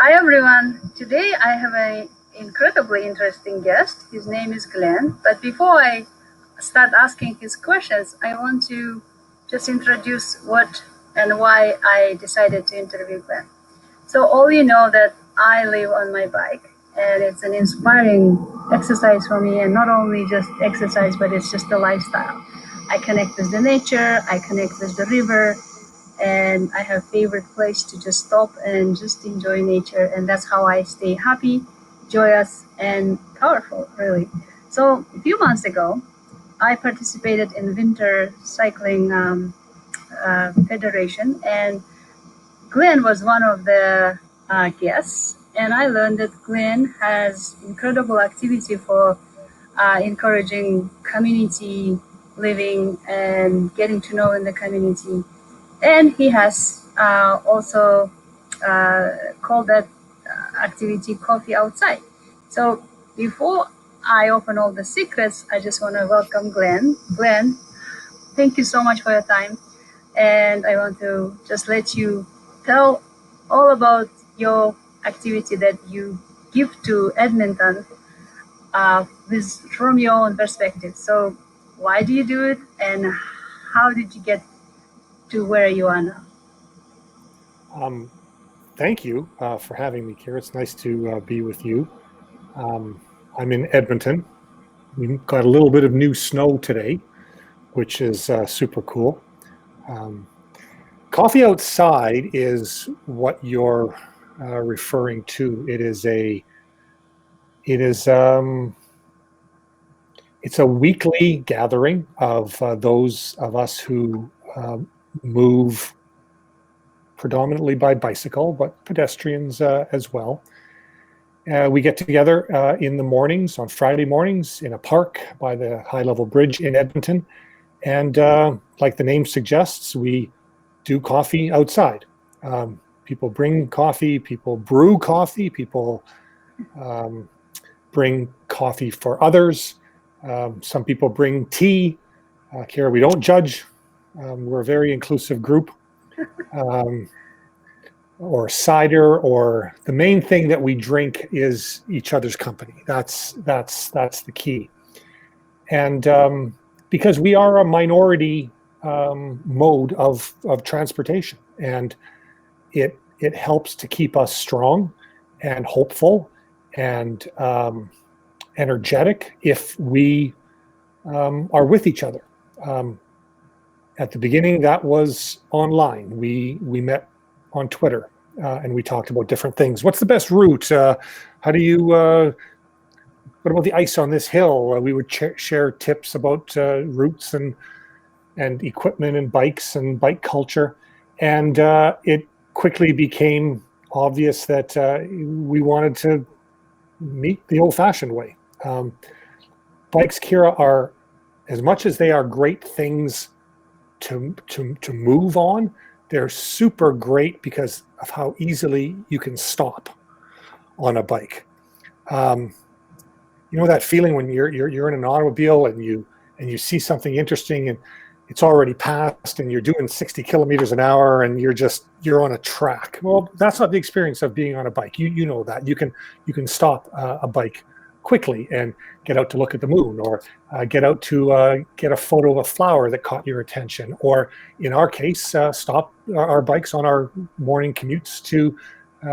Hi everyone. Today I have an incredibly interesting guest. His name is Glenn. But before I start asking his questions, I want to just introduce what and why I decided to interview Glenn. So all you know that I live on my bike and it's an inspiring exercise for me, and not only just exercise, but it's just a lifestyle. I connect with the nature, I connect with the river, and I have favorite place to just stop and just enjoy nature, and that's how I stay happy, joyous, and powerful, really. So a few months ago, I participated in winter cycling federation, and Glenn was one of the guests, and I learned that Glenn has incredible activity for encouraging community living and getting to know in the community. And he has also called that activity Coffee Outside. So before I open all the secrets, I just want to welcome Glenn. Glenn, thank you so much for your time. And I want to just let you tell all about your activity that you give to Edmonton with from your own perspective. So why do you do it, and how did you get to where you are now? Thank you for having me, Kira. It's nice to be with you. I'm in Edmonton. We got a little bit of new snow today, which is super cool. Um, Coffee outside is what you're referring to. It is it's a weekly gathering of those of us who move predominantly by bicycle, but pedestrians as well. We get together in the mornings, on Friday mornings, in a park by the High Level Bridge in Edmonton. And like the name suggests, we do coffee outside. People bring coffee, people brew coffee, people bring coffee for others. Some people bring tea. Kara, we don't judge. We're a very inclusive group. Or cider, or the main thing that we drink is each other's company. That's the key. And because we are a minority mode of transportation, and it helps to keep us strong and hopeful and energetic if we are with each other. At the beginning, that was online. We met on Twitter, and we talked about different things. What's the best route? How do you? What about the ice on this hill? We would share tips about routes and equipment and bikes and bike culture, and it quickly became obvious that we wanted to meet the old-fashioned way. Bikes, Kira, are, as much as they are great things to move on, they're super great because of how easily you can stop on a bike. You know that feeling when you're in an automobile and you see something interesting and it's already passed and you're doing 60 kilometers an hour and you're on a track. Well, that's not the experience of being on a bike. You know that you can stop a bike quickly and get out to look at the moon, or get out to get a photo of a flower that caught your attention, or in our case, stop our bikes on our morning commutes to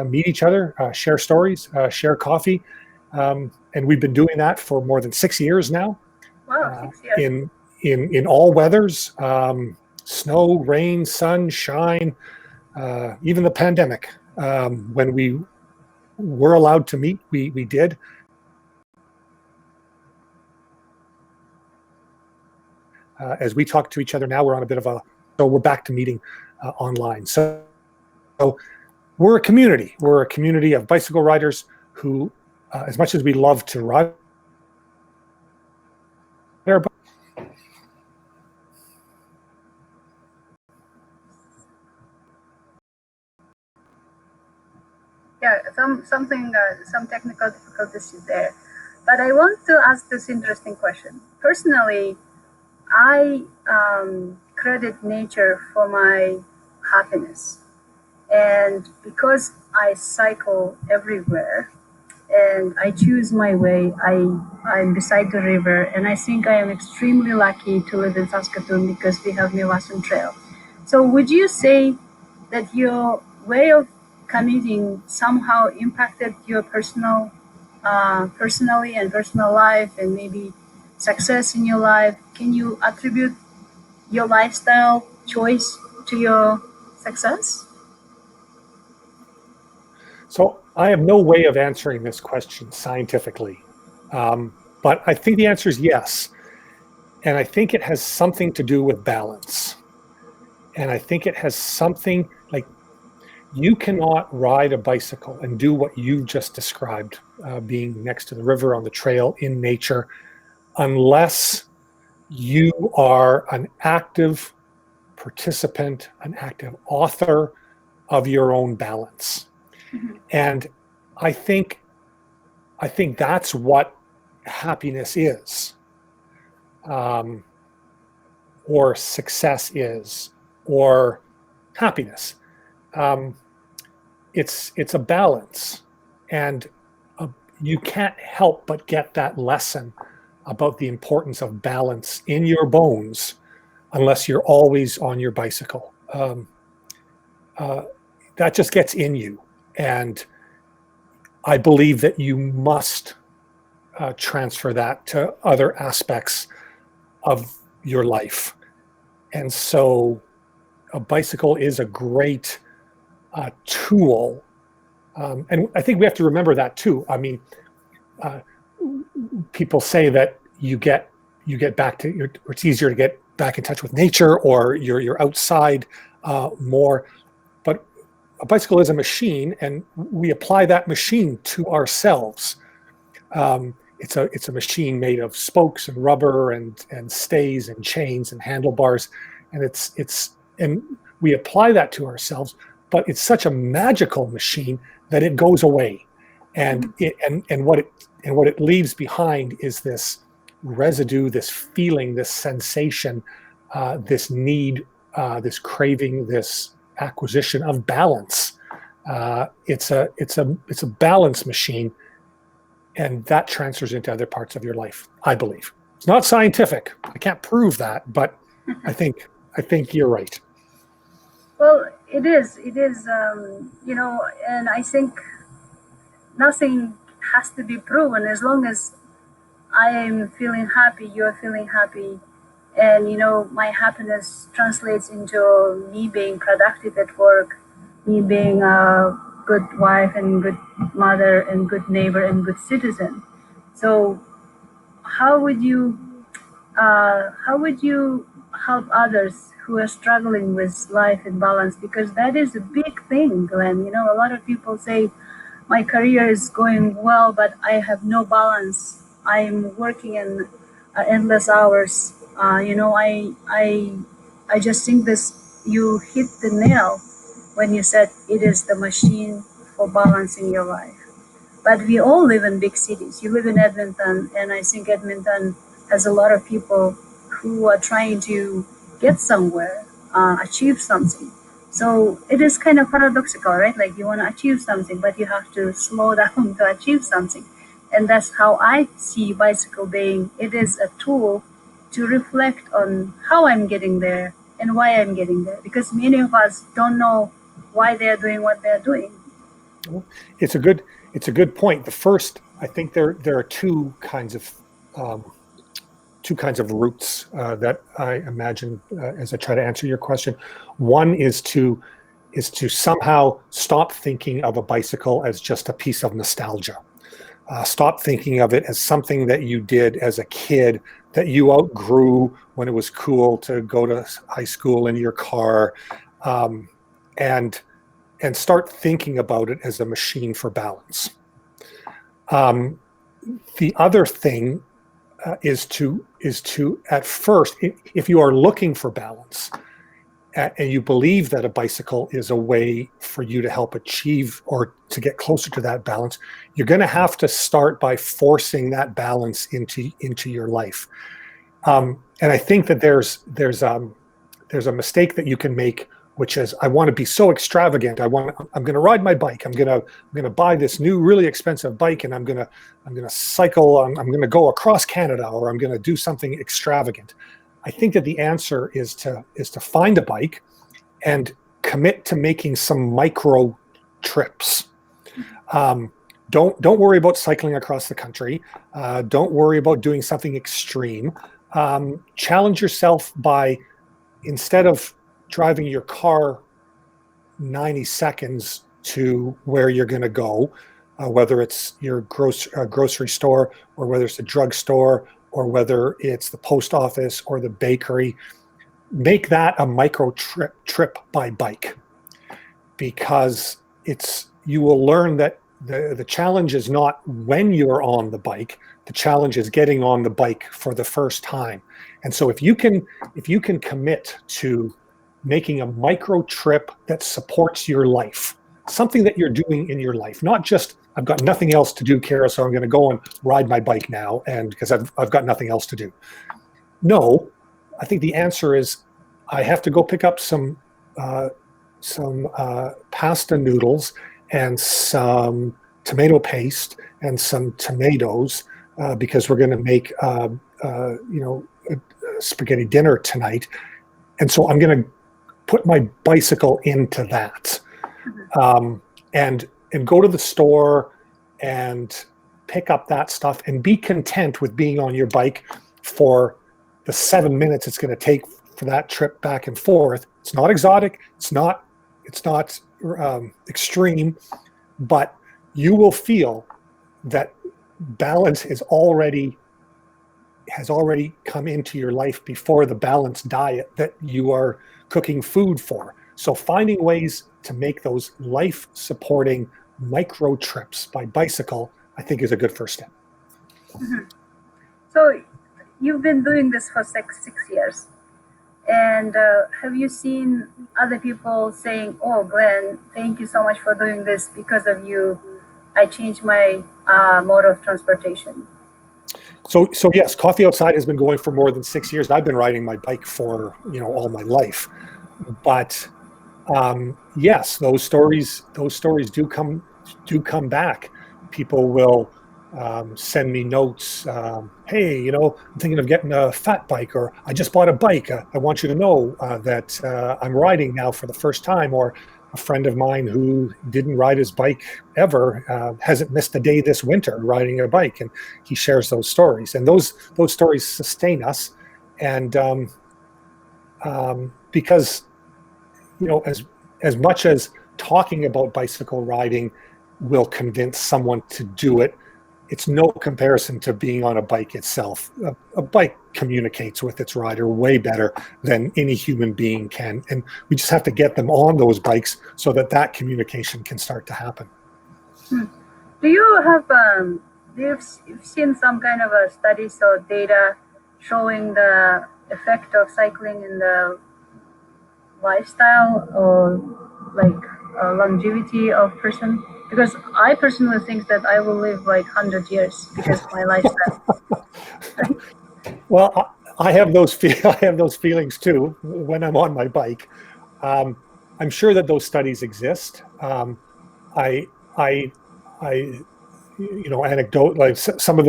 meet each other, share stories, share coffee. And we've been doing that for more than 6 years now. Wow, 6 years. In all weathers, snow, rain, sun, shine, even the pandemic. When we were allowed to meet, we did. As we talk to each other now, we're on a bit of so we're back to meeting online. So we're a community. We're a community of bicycle riders who, as much as we love to ride their bikes, Yeah, some technical difficulties is there, but I want to ask this interesting question. Personally, I credit nature for my happiness. And because I cycle everywhere and I choose my way, I'm beside the river, and I think I am extremely lucky to live in Saskatoon because we have Miwasun Trail. So would you say that your way of commuting somehow impacted your personally and personal life and maybe success in your life? Can you attribute your lifestyle choice to your success? So I have no way of answering this question scientifically, but I think the answer is yes. And I think it has something to do with balance. And I think it has something like you cannot ride a bicycle and do what you've just described, being next to the river on the trail in nature, unless you are an active participant, an active author of your own balance. Mhm. And I think I think that's what happiness is, um, or success is, or happiness. Um, it's a balance, and uh, you can't help but get that lesson about the importance of balance in your bones unless you're always on your bicycle. Uh, that just gets in you, and I believe that you must transfer that to other aspects of your life. And so a bicycle is a great tool. And I think we have to remember that too. I mean, uh, people say that you get back to your, or it's easier to get back in touch with nature, or you're outside more. But a bicycle is a machine, and we apply that machine to ourselves. It's a machine made of spokes and rubber and stays and chains and handlebars, and and we apply that to ourselves. But it's such a magical machine that it goes away, and Mhm. what it leaves behind is this residue, this feeling, this sensation, this need, this craving, this acquisition of balance. It's a balance machine, and that transfers into other parts of your life, I believe. It's not scientific. I can't prove that, but I think I think you're right. Well, it is. It is. And I think nothing has to be proven as long as I am feeling happy, you're feeling happy, and my happiness translates into me being productive at work, me being a good wife and good mother and good neighbor and good citizen. So, how would you how would you help others who are struggling with life and balance? Because that is a big thing, Glenn. A lot of people say my career is going well, but I have no balance. I'm working in endless hours. I just think this. You hit the nail when you said it is the machine for balancing your life. But we all live in big cities. You live in Edmonton, and I think Edmonton has a lot of people who are trying to get somewhere, achieve something. So it is kind of paradoxical, right? Like you want to achieve something, but you have to slow down to achieve something. And that's how I see bicycle being. It is a tool to reflect on how I'm getting there and why I'm getting there. Because many of us don't know why they're doing what they're doing. It's a good point. The first, I think there are um, two kinds of roots that I imagine as I try to answer your question. One is to somehow stop thinking of a bicycle as just a piece of nostalgia. Stop thinking of it as something that you did as a kid that you outgrew when it was cool to go to high school in your car, um, and start thinking about it as a machine for balance. Um, the other thing is to at first, if you are looking for balance, and you believe that a bicycle is a way for you to help achieve or to get closer to that balance, you're going to have to start by forcing that balance into your life. And I think that there's a mistake that you can make which is I want to be so extravagant. I'm going to ride my bike. I'm going to buy this new really expensive bike, and I'm going to cycle. I'm going to go across Canada, or I'm going to do something extravagant. I think that the answer is to find a bike and commit to making some micro trips. Don't worry about cycling across the country. Don't worry about doing something extreme. Challenge yourself by, instead of driving your car 90 seconds to where you're going to go, whether it's your grocery store, or whether it's a drugstore, or whether it's the post office or the bakery, make that a micro trip by bike, because you will learn that the challenge is not when you're on the bike. The challenge is getting on the bike for the first time. And so if you can commit to making a micro trip that supports your life, something that you're doing in your life, not just I've got nothing else to do, Kara, so I'm going to go and ride my bike now, and because I've got nothing else to do. No, I think the answer is I have to go pick up some pasta noodles and some tomato paste and some tomatoes, because we're going to make spaghetti dinner tonight, and so I'm going to put my bicycle into that, and go to the store and pick up that stuff, and be content with being on your bike for the 7 minutes it's going to take for that trip back and forth. It's not exotic. It's not extreme, but you will feel that balance has already come into your life before the balanced diet that you are cooking food for. So finding ways to make those life-supporting micro trips by bicycle, I think, is a good first step. Mm-hmm. So you've been doing this for 6 years. And have you seen other people saying, "Oh, Glenn, thank you so much for doing this. Because of you, I changed my mode of transportation"? So yes, Coffee Outside has been going for more than 6 years. I've been riding my bike for all my life, but yes, those stories do come back. People will send me notes. Hey, I'm thinking of getting a fat bike, or I just bought a bike. I want you to know that I'm riding now for the first time. Or a friend of mine who didn't ride his bike ever hasn't missed a day this winter riding a bike, and he shares those stories. And those stories sustain us. And because as much as talking about bicycle riding will convince someone to do it, it's no comparison to being on a bike itself. A bike communicates with its rider way better than any human being can. And we just have to get them on those bikes so that communication can start to happen. Do you have, you've seen some kind of a studies or data showing the effect of cycling in the lifestyle, or like longevity of person? Because I personally think that I will live like 100 years because of my lifestyle. Well, I have those feelings too when I'm on my bike. I'm sure that those studies exist. I anecdote, like some of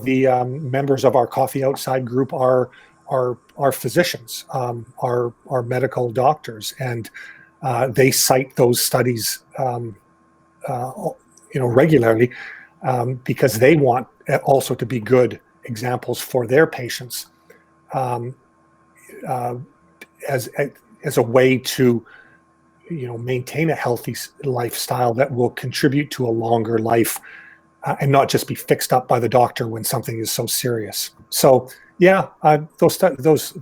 the members of our Coffee Outside group are physicians, are medical doctors, and they cite those studies regularly, because they want also to be good examples for their patients, as a way to maintain a healthy lifestyle that will contribute to a longer life, and not just be fixed up by the doctor when something is so serious. So yeah, those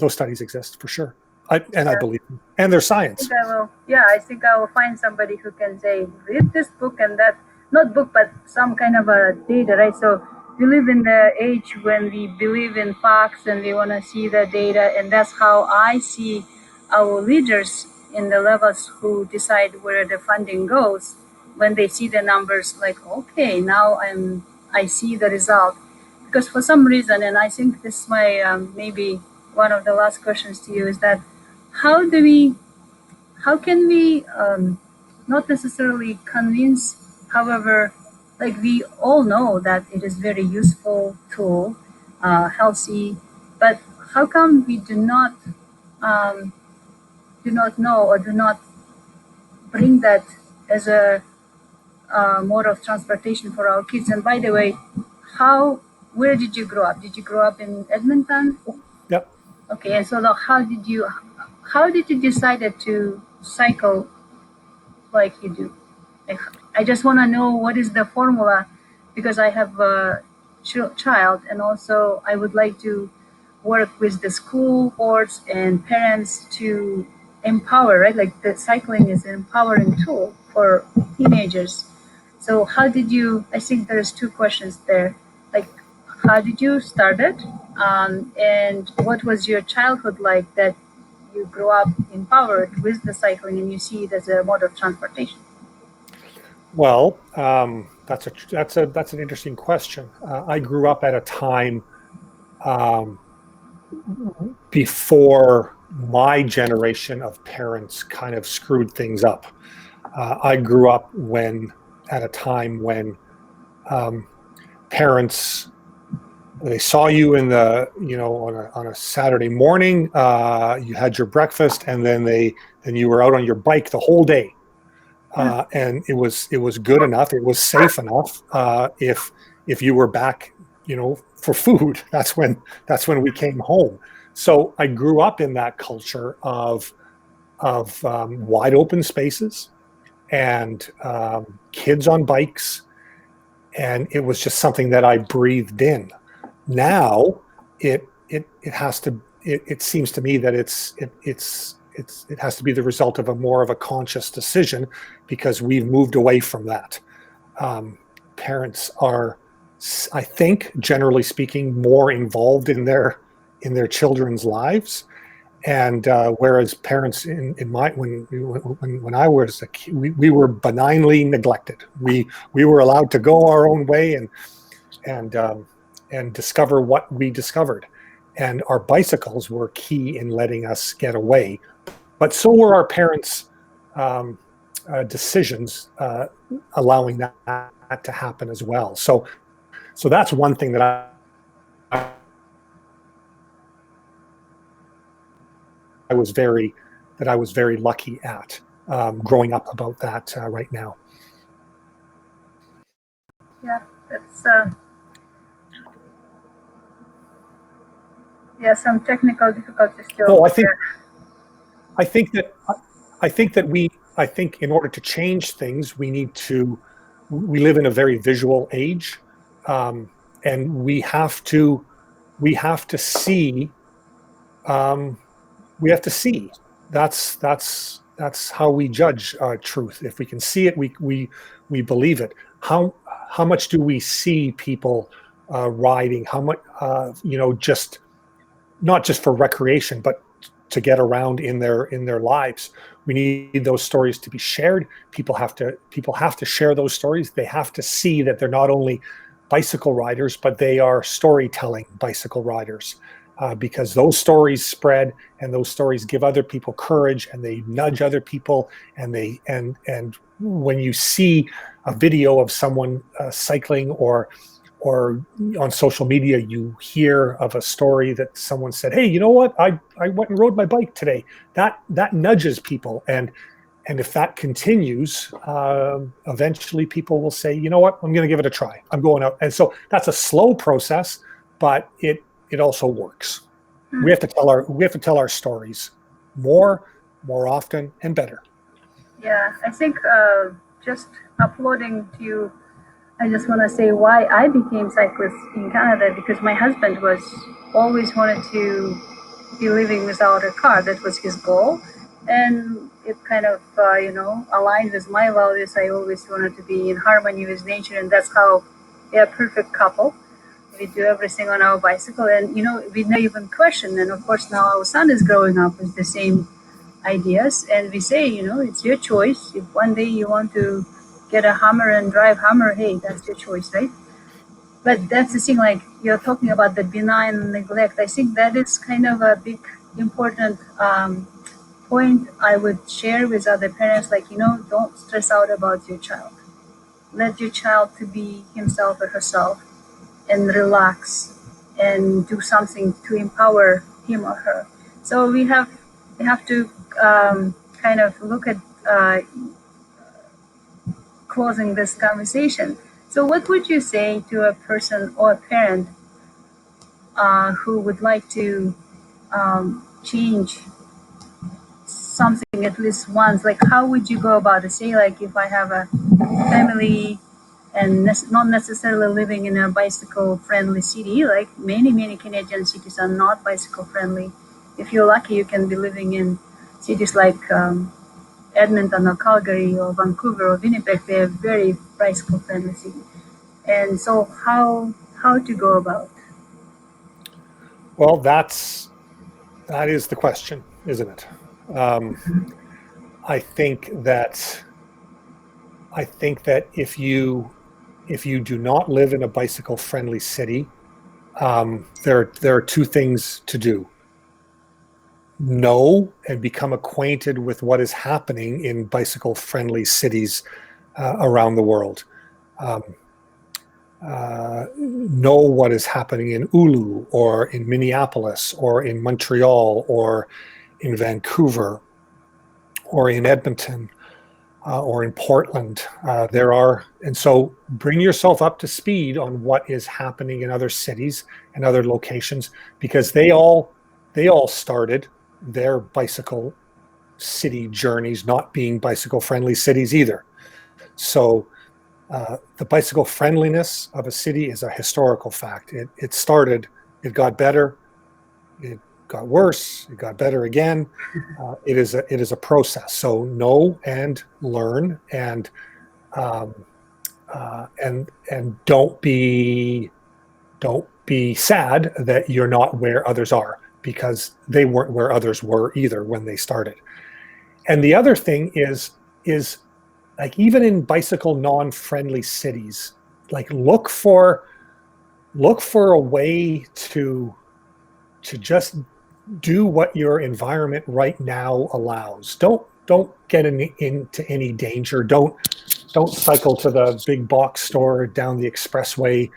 studies exist for sure. I believe them, and they're science. I think I will find somebody who can say, read this book and that, not book, but some kind of a data, right? So we live in the age when we believe in facts and we want to see the data, and that's how I see our leaders in the levels who decide where the funding goes. When they see the numbers, like, okay, now I see the result. Because for some reason, and I think this is my maybe one of the last questions to you, is that how do how can we not necessarily convince, however, like we all know that it is very useful tool, healthy, but how come we um, do not know or do not bring that as a mode of transportation for our kids? And by the way, how where did you grow up? Did you grow up in Edmonton? Yep. Okay, and so now how did you decided to cycle like you do? Like, I just want to know what is the formula, because I have a child, and also I would like to work with the school boards and parents to empower, right? Like the cycling is an empowering tool for teenagers. So how did you? I think there's two questions there. Like, how did you start it, and what was your childhood like that you grew up empowered with the cycling and you see it as a mode of transportation? Well, that's an interesting question. I grew up at a time um, before my generation of parents kind of screwed things up. I grew up when at a time when um, parents, they saw you in the on a Saturday morning, you had your breakfast, and then you were out on your bike the whole day. And it was good enough. It was safe enough. If you were back, for food, that's when we came home. So I grew up in that culture of wide open spaces and kids on bikes, and it was just something that I breathed in. Now it has to. It seems to me that it has to be the result of a more of a conscious decision, because we've moved away from that. Um, Parents are, I think, generally speaking, more involved in their children's lives, and whereas parents in my when I was a kid, we were benignly neglected. We were allowed to go our own way and um, and discover what we discovered. And our bicycles were key in letting us get away, but so were our parents' um, decisions, allowing that to happen as well. So that's one thing I was very that I was very lucky at, growing up about that right now. Yeah, that's yeah, some technical difficulties still Oh, there. I think that I think that I think in order to change things, we live in a very visual age, um, and we have to see, um, we have to see. That's how we judge truth. If we can see it, we believe it. How much do we see people riding? How much, just not just for recreation, but to get around in their lives. We need those stories to be shared. People have to share those stories. They have to see that they're not only bicycle riders, but they are storytelling bicycle riders, because those stories spread, and those stories give other people courage, and they nudge other people. And when you see a video of someone cycling, or on social media, you hear of a story that someone said, "Hey, you know what? I went and rode my bike today." That nudges people, and if that continues, eventually people will say, "You know what? I'm going to give it a try. I'm going out." And so that's a slow process, but it also works. Hmm. We have to tell our stories more often and better. Yeah, I think just uploading to you, I just want to say why I became cyclist in Canada, because my husband was always wanted to be living without a car. That was his goal, and it kind of aligned with my values. I always wanted to be in harmony with nature, and that's how we are a perfect couple. We do everything on our bicycle, and we never even question. And of course, now our son is growing up with the same ideas, and we say, it's your choice. If one day you want to get a Hummer and drive Hummer, hey, that's your choice, right? But that's the thing, like you're talking about the benign neglect. I think that is kind of a big important point I would share with other parents, like, don't stress out about your child. Let your child to be himself or herself and relax and do something to empower him or her. So we have to kind of look at closing this conversation. So, what would you say to a person or a parent who would like to change something at least once? Like, how would you go about it? Say, like, if I have a family and not necessarily living in a bicycle friendly city, like many Canadian cities are not bicycle friendly. If you're lucky, you can be living in cities like Edmonton or Calgary or Vancouver or Winnipeg. They're very bicycle friendly cities. And so how to go about? Well, that is the question, isn't it? Um, I think that if you do not live in a bicycle friendly city, there are two things to do: know and become acquainted with what is happening in bicycle friendly cities around the world. Um, know what is happening in Oulu or in Minneapolis or in Montreal or in Vancouver or in Edmonton or in Portland. And so bring yourself up to speed on what is happening in other cities and other locations, because they all started their bicycle city journeys not being bicycle friendly cities either. So the bicycle friendliness of a city is a historical fact. It started, it got better, it got worse, it got better again. It is a process. So know and learn, um, and don't be sad that you're not where others are, because they weren't where others were either when they started. And the other thing is like, even in bicycle non-friendly cities, like look for a way to just do what your environment right now allows. Don't get into any danger. Don't cycle to the big box store down the expressway.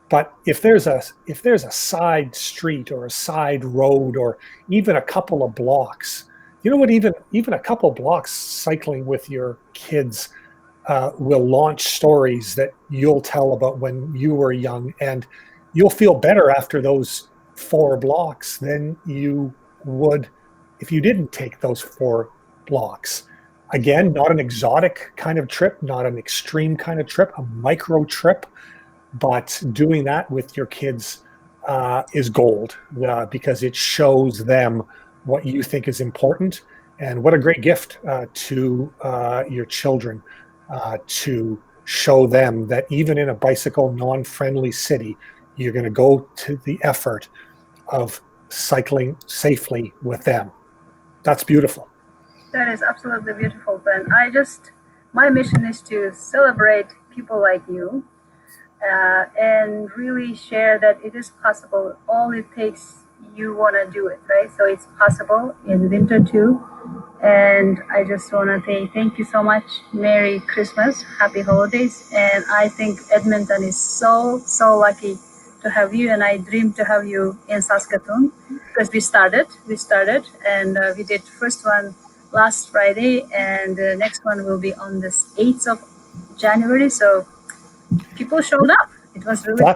But if there's a side street or a side road or even a couple of blocks, you know what? Even a couple of blocks cycling with your kids will launch stories that you'll tell about when you were young, and you'll feel better after those 4 blocks than you would if you didn't take those 4 blocks. Again, not an exotic kind of trip, not an extreme kind of trip, a micro trip, but doing that with your kids is gold, because it shows them what you think is important. And what a great gift to your children, to show them that even in a bicycle non-friendly city, you're going to go to the effort of cycling safely with them. That's beautiful. That is absolutely beautiful, Ben. My mission is to celebrate people like you and really share that it is possible. All it takes, you want to do it, right? So it's possible in winter too. And I just want to say thank you so much. Merry Christmas, Happy Holidays. And I think Edmonton is so lucky to have you. And I dream to have you in Saskatoon, because we started, and we did first one last Friday, and the next one will be on the 8th of January. So people showed up. It was really fun.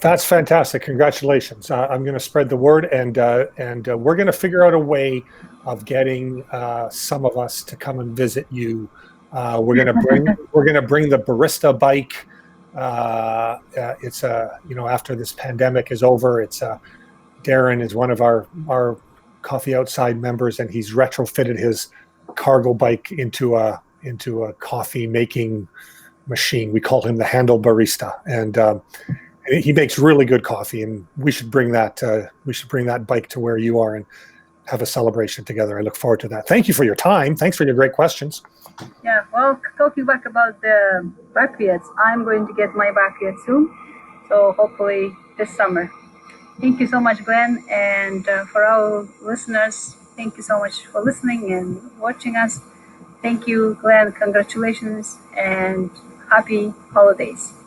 That's fantastic. Congratulations. I'm going to spread the word, and we're going to figure out a way of getting some of us to come and visit you. We're going to bring the barista bike. It's after this pandemic is over, Darren is one of our Coffee Outside members, and he's retrofitted his cargo bike into a coffee making machine. We call him the handle barista, and he makes really good coffee. And we should bring that bike to where you are and have a celebration together. I look forward to that. Thank you for your time. Thanks for your great questions. Yeah, well, talking back about the backyards, I'm going to get my backyard soon. So hopefully this summer. Thank you so much, Glenn. And for our listeners, thank you so much for listening and watching us. Thank you, Glenn. Congratulations and happy holidays.